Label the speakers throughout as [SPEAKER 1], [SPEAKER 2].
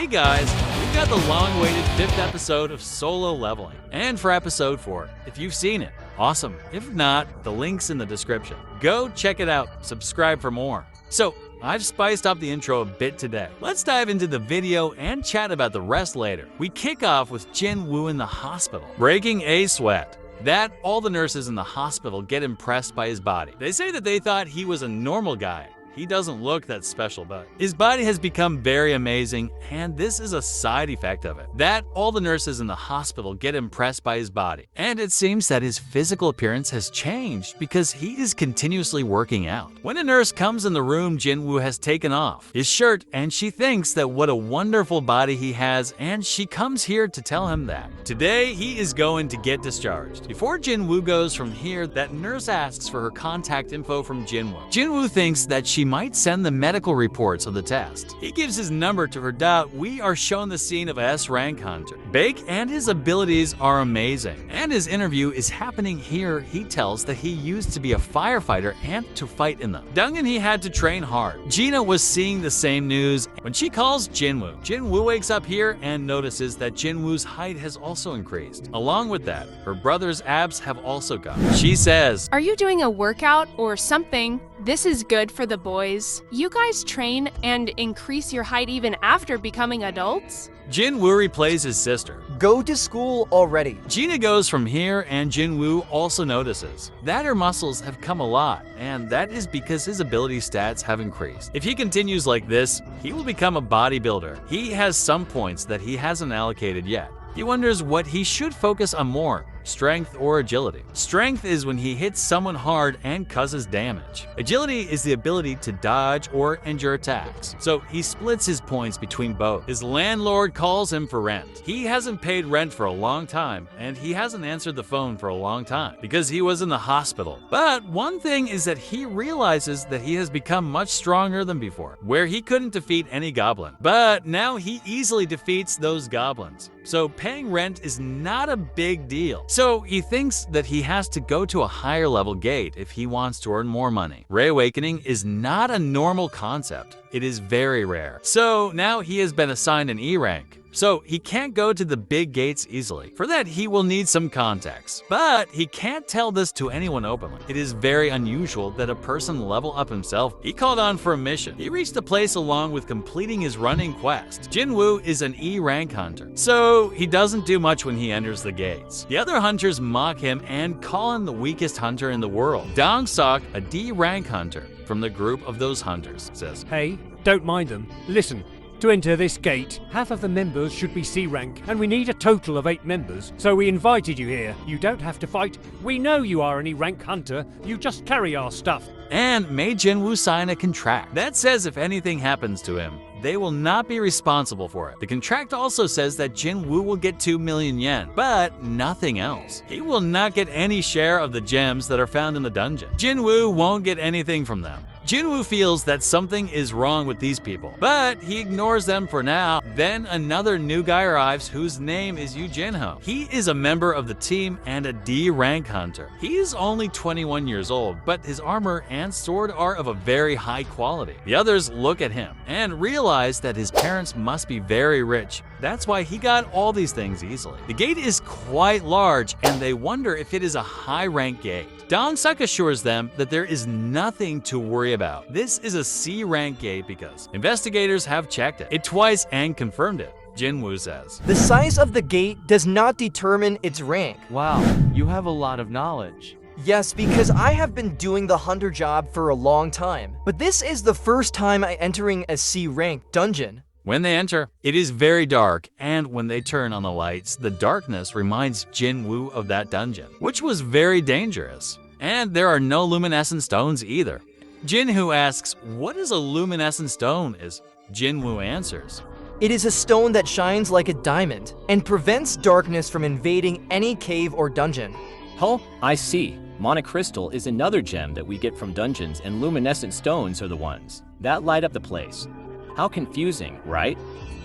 [SPEAKER 1] Hey guys, we've got the long-awaited 5th episode of Solo Leveling. And for episode 4, if you've seen it, awesome. If not, the link's in the description. Go check it out, subscribe for more. So, I've spiced up the intro a bit today. Let's dive into the video and chat about the rest later. We kick off with Jin Woo in the hospital, breaking a sweat. That all the nurses in the hospital get impressed by his body. They say that they thought he was a normal guy. He doesn't look that special, but his body has become very amazing, and this is a side effect of it. That all the nurses in the hospital get impressed by his body. And it seems that his physical appearance has changed because he is continuously working out. When a nurse comes in the room, Jin Woo has taken off his shirt, and she thinks that what a wonderful body he has, and she comes here to tell him that. Today, he is going to get discharged. Before Jin Woo goes from here, that nurse asks for her contact info from Jin Woo. Jin Woo thinks that she might send the medical reports of the test. He gives his number to her. We are shown the scene of a S-rank hunter. Baek and his abilities are amazing. And his interview is happening here. He tells that he used to be a firefighter and to fight in them. Dungan he had to train hard. Gina was seeing the same news when she calls Jin Woo. Jin Woo wakes up here and notices that Jin Woo's height has also increased. Along with that, her brother's abs have also gone. She says,
[SPEAKER 2] "Are you doing a workout or something? This is good for the boys. You guys train and increase your height even after becoming adults?"
[SPEAKER 1] Jin Woo replays his sister.
[SPEAKER 3] Go to school already.
[SPEAKER 1] Gina goes from here, and Jin Woo also notices that her muscles have come a lot, and that is because his ability stats have increased. If he continues like this, he will become a bodybuilder. He has some points that he hasn't allocated yet. He wonders what he should focus on more, strength or agility. Strength is when he hits someone hard and causes damage. Agility is the ability to dodge or endure attacks. So he splits his points between both. His landlord calls him for rent. He hasn't paid rent for a long time, and he hasn't answered the phone for a long time because he was in the hospital. But one thing is that he realizes that he has become much stronger than before, where he couldn't defeat any goblin. But now he easily defeats those goblins. So paying rent is not a big deal. So he thinks that he has to go to a higher level gate if he wants to earn more money. Reawakening is not a normal concept. It is very rare. So now he has been assigned an E rank. So he can't go to the big gates easily. For that, he will need some contacts. But he can't tell this to anyone openly. It is very unusual that a person level up himself. He called on for a mission. He reached the place along with completing his running quest. Jin Woo is an E rank hunter, so he doesn't do much when he enters the gates. The other hunters mock him and call him the weakest hunter in the world. Dong Sok, a D rank hunter from the group of those hunters, says,
[SPEAKER 4] "Hey, don't mind them. Listen. To enter this gate, half of the members should be C rank, and we need a total of 8 members, so we invited you here. You don't have to fight. We know you are an E rank hunter. You just carry our stuff."
[SPEAKER 1] And made Jin Woo sign a contract that says if anything happens to him, they will not be responsible for it. The contract also says that Jin Woo will get 2 million yen, but nothing else. He will not get any share of the gems that are found in the dungeon. Jin Woo won't get anything from them. Jin Woo feels that something is wrong with these people, but he ignores them for now. Then another new guy arrives whose name is Yu Jinho. He is a member of the team and a D rank hunter. He is only 21 years old, but his armor and sword are of a very high quality. The others look at him and realize that his parents must be very rich. That's why he got all these things easily. The gate is quite large, and they wonder if it is a high rank gate. Dong Suk assures them that there is nothing to worry about. This is a C rank gate because investigators have checked it twice and confirmed it. Jin Woo says,
[SPEAKER 3] The size of the gate does not determine its rank.
[SPEAKER 5] Wow, you have a lot of knowledge.
[SPEAKER 3] Yes, because I have been doing the hunter job for a long time. But this is the first time I entering a C rank dungeon.
[SPEAKER 1] When they enter, it is very dark, and when they turn on the lights, the darkness reminds Jin Woo of that dungeon, which was very dangerous. And there are no luminescent stones either. Jin Woo asks, "What is a luminescent stone?" As Jin Woo answers,
[SPEAKER 3] It is a stone that shines like a diamond and prevents darkness from invading any cave or dungeon.
[SPEAKER 6] Oh, I see. Monocrystal is another gem that we get from dungeons, and luminescent stones are the ones that light up the place. How confusing, right?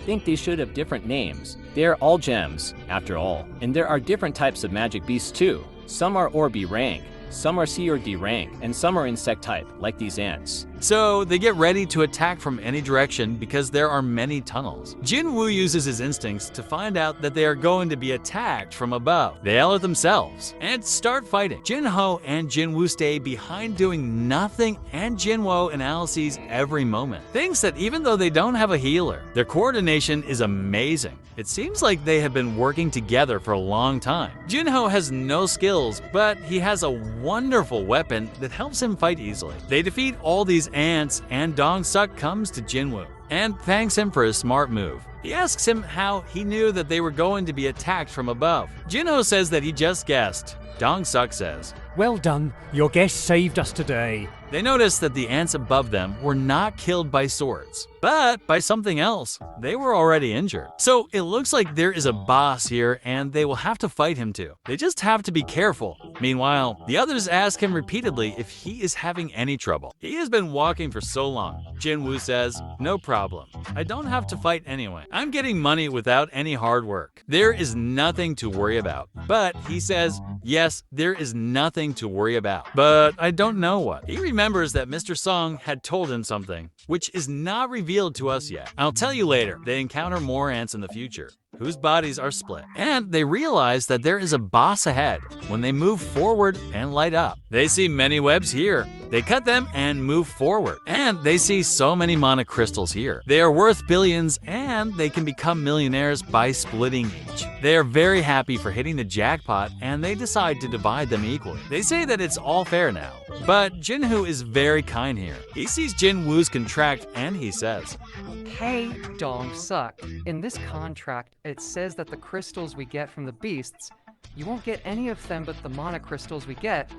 [SPEAKER 6] Think they should have different names. They are all gems, after all. And there are different types of magic beasts too. Some are or B rank, some are C or D rank, and some are insect type, like these ants.
[SPEAKER 1] So they get ready to attack from any direction because there are many tunnels. Jinwoo uses his instincts to find out that they are going to be attacked from above. They yell at themselves and start fighting. Jinho and Jinwoo stay behind doing nothing, and Jinwoo analyzes every moment. Thinks that even though they don't have a healer, their coordination is amazing. It seems like they have been working together for a long time. Jinho has no skills, but he has a wonderful weapon that helps him fight easily. They defeat all these ants, and Dong-suk comes to Jinwoo and thanks him for his smart move. He asks him how he knew that they were going to be attacked from above. Jinho says that he just guessed. Dong-suk says,
[SPEAKER 4] Well done, your guess saved us today.
[SPEAKER 1] They notice that the ants above them were not killed by swords, but by something else. They were already injured. So it looks like there is a boss here and they will have to fight him too. They just have to be careful. Meanwhile, the others ask him repeatedly if he is having any trouble. He has been walking for so long. Jinwoo says, No problem. I don't have to fight anyway. I'm getting money without any hard work. There is nothing to worry about. But he says, yes, there is nothing to worry about. But I don't know what. He remembers that Mr. Song had told him something, which is not revealed to us yet. I'll tell you later. They encounter more ants in the future, whose bodies are split. And they realize that there is a boss ahead when they move forward and light up. They see many webs here. They cut them and move forward. And they see so many monocrystals here. They are worth billions and they can become millionaires by splitting each. They are very happy for hitting the jackpot and they decide to divide them equally. They say that it's all fair now. But Jinho is very kind here. He sees Jinwoo's contract and he says,
[SPEAKER 7] Hey, Dong-suk, in this contract, it says that the crystals we get from the beasts, you won't get any of them but the monocrystals we get.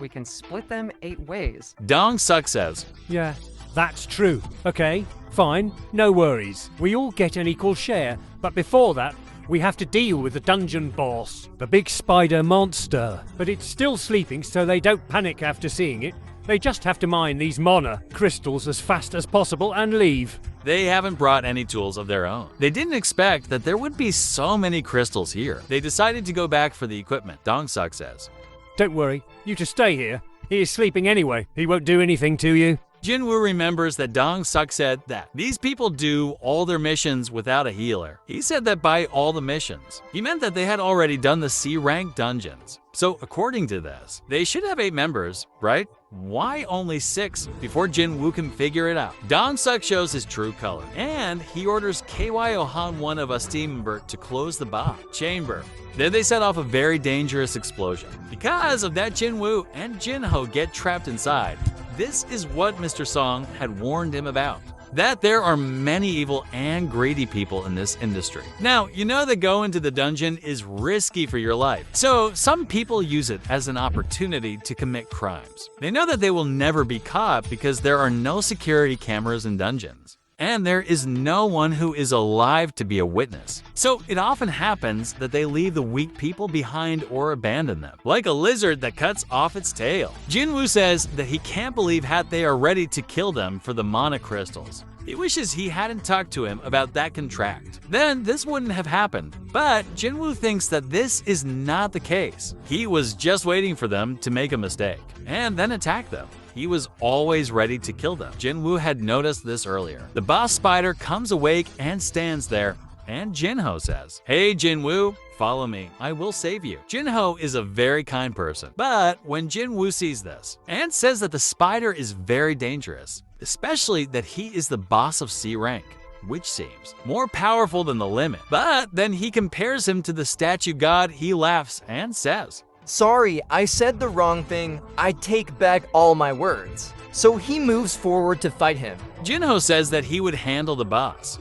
[SPEAKER 7] We can split them 8 ways.
[SPEAKER 1] Dong-suk says,
[SPEAKER 4] Yeah, that's true. Okay, fine, no worries. We all get an equal share, but before that, we have to deal with the dungeon boss, the big spider monster. But it's still sleeping, so they don't panic after seeing it. They just have to mine these mana crystals as fast as possible and leave.
[SPEAKER 1] They haven't brought any tools of their own. They didn't expect that there would be so many crystals here. They decided to go back for the equipment, Dong-suk says.
[SPEAKER 4] Don't worry, you just stay here. He is sleeping anyway. He won't do anything to you.
[SPEAKER 1] Jinwoo remembers that Dong-suk said that these people do all their missions without a healer. He said that by all the missions, he meant that they had already done the C-rank dungeons. So according to this, they should have 8 members, right? Why only 6 before Jinwoo can figure it out? Dong-suk shows his true color, and he orders KY Ohan 1 of a steam member to close the chamber. Then they set off a very dangerous explosion. Because of that, Jinwoo and Jinho get trapped inside. This is what Mr. Song had warned him about. That there are many evil and greedy people in this industry. Now, you know that going to the dungeon is risky for your life. So some people use it as an opportunity to commit crimes. They know that they will never be caught because there are no security cameras in dungeons. And there is no one who is alive to be a witness. So it often happens that they leave the weak people behind or abandon them, like a lizard that cuts off its tail. Jinwoo says that he can't believe how they are ready to kill them for the monocrystals. He wishes he hadn't talked to him about that contract. Then this wouldn't have happened. But Jinwoo thinks that this is not the case. He was just waiting for them to make a mistake and then attack them. He was always ready to kill them. Jinwoo had noticed this earlier. The boss spider comes awake and stands there, and Jinho says, Hey Jinwoo, follow me. I will save you. Jinho is a very kind person, but when Jinwoo sees this and says that the spider is very dangerous, especially that he is the boss of C rank, which seems more powerful than the limit. But then he compares him to the statue god, he laughs and says,
[SPEAKER 3] Sorry, I said the wrong thing. I take back all my words. So he moves forward to fight him.
[SPEAKER 1] Jinho says that he would handle the boss.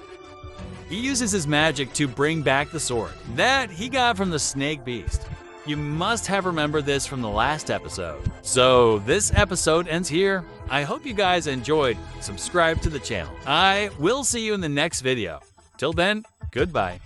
[SPEAKER 1] He uses his magic to bring back the sword that he got from the snake beast. You must have remembered this from the last episode. So this episode ends here. I hope you guys enjoyed. Subscribe to the channel. I will see you in the next video. Till then, goodbye.